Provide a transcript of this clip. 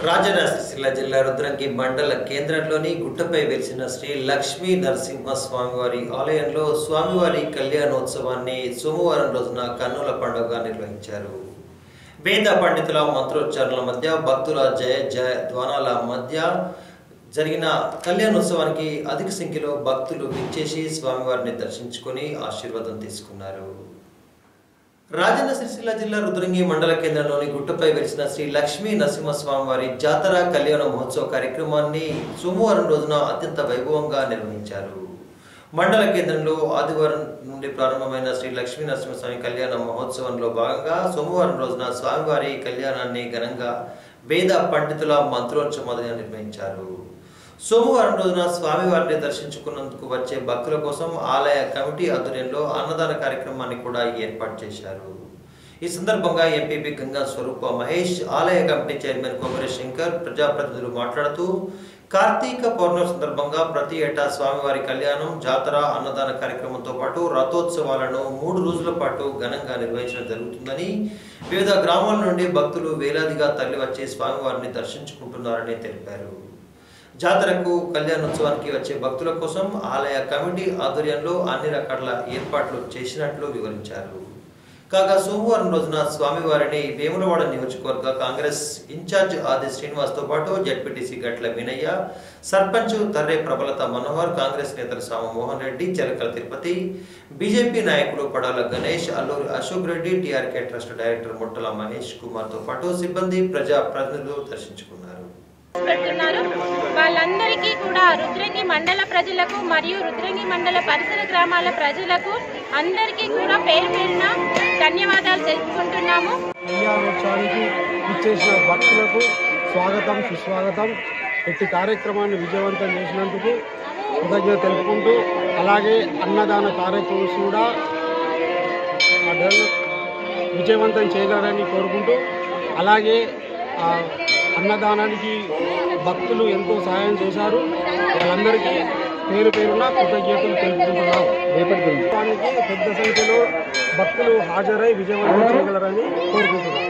రాజన్న సిరిసిల్ల జిల్లా రుద్రంగి మండల కేంద్రంలోని గుట్టపై వెలిసిన శ్రీ లక్ష్మీ నరసింహ స్వామివారి ఆలయంలో స్వామివారి కళ్యాణోత్సవాన్ని సోమవారం రోజున కన్నుల పండుగగా నిర్వహించారు. వేద పండితుల మంత్రోచ్చారణల మధ్య భక్తుల జయ జయ ధ్వానాల మధ్య జరిగిన కళ్యాణోత్సవానికి అధిక సంఖ్యలో భక్తులు విచ్చేసి స్వామివారిని దర్శించుకొని ఆశీర్వాదం తీసుకున్నారు. రాజన్న సిరిసిల్ల జిల్లా రుద్రంగి మండల కేంద్రంలోని గుట్టపై వెలిసిన శ్రీ లక్ష్మీ నరసింహస్వామివారి జాతర కళ్యాణ మహోత్సవ కార్యక్రమాన్ని సోమవారం రోజున అత్యంత వైభవంగా నిర్వహించారు. మండల కేంద్రంలో ఆదివారం నుండి ప్రారంభమైన శ్రీ లక్ష్మీ నరసింహస్వామి కళ్యాణ మహోత్సవంలో భాగంగా సోమవారం రోజున స్వామివారి కళ్యాణాన్ని ఘనంగా వేద పండితుల మంత్రోచ్చరణగా నిర్వహించారు. సోమవారం రోజున స్వామివారిని దర్శించుకున్నందుకు వచ్చే భక్తుల కోసం ఆలయ కమిటీ ఆధ్వర్యంలో అన్నదాన కార్యక్రమాన్ని కూడా ఏర్పాటు చేశారు. ఈ సందర్భంగా ఎంపీపీ గంగా స్వరూప మహేష్, ఆలయ కమిటీ చైర్మన్ కొమరే శంకర్, ప్రజాప్రతినిధులు మాట్లాడుతూ కార్తీక పౌర్ణమి సందర్భంగా ప్రతి ఏటా స్వామివారి కళ్యాణం, జాతర, అన్నదాన కార్యక్రమంతో పాటు రథోత్సవాలను 3 రోజుల పాటు ఘనంగా నిర్వహించడం జరుగుతుందని, వివిధ గ్రామాల నుండి భక్తులు వేలాదిగా తరలివచ్చి స్వామివారిని దర్శించుకుంటున్నారని తెలిపారు. జాతరకు కళ్యాణోత్సవానికి వచ్చే భక్తుల కోసం ఆలయ కమిటీ ఆధ్వర్యంలో అన్ని రకాల ఏర్పాట్లు చేసినట్లు వివరించారు. కాగా సోమవారం రోజున స్వామివారిని వేములవాడ నియోజకవర్గ కాంగ్రెస్ ఇన్ఛార్జ్ ఆది శ్రీనివాస్తో పాటు జడ్పీటీసీ గట్ల వినయ్య, సర్పంచ్ తర్రే ప్రబలత మనోహర్, కాంగ్రెస్ నేతలు సామ మోహన్ రెడ్డి, చెలకల తిరుపతి, బీజేపీ నాయకులు Padala Ganesh, Alluri Ashok Reddy, TRK trust director Muttala Mahesh కుమార్తో పాటు సిబ్బంది, ప్రజా ప్రతినిధులు దర్శించుకున్నారు. వాళ్ళందరికీ కూడా రుద్రంగి మండల ప్రజలకు మరియు రుద్రంగి మండల పరిసర గ్రామాల ప్రజలకు అందరికీ కూడా పేరు పేరున ధన్యవాదాలు తెలుపుకుంటున్నాము. కళ్యాణోత్సవానికి ఇచ్చేసిన భక్తులకు స్వాగతం, సుస్వాగతం. ఇట్టి కార్యక్రమాన్ని విజయవంతం చేసినందుకు కృతజ్ఞత తెలుపుకుంటూ, అలాగే అన్నదాన కార్యక్రమం కూడా విజయవంతం చేయగలరని కోరుకుంటూ, అలాగే అన్నదానానికి భక్తులు ఎంతో సహాయం చేశారు. వాళ్ళందరికీ పేరు పేరున కృతజ్ఞతలు తెలుపుకుంటున్నాం. రేపటికి పెద్ద సంఖ్యలో భక్తులు హాజరై విజయవంతం చేయగలరని కోరుకుంటున్నాం.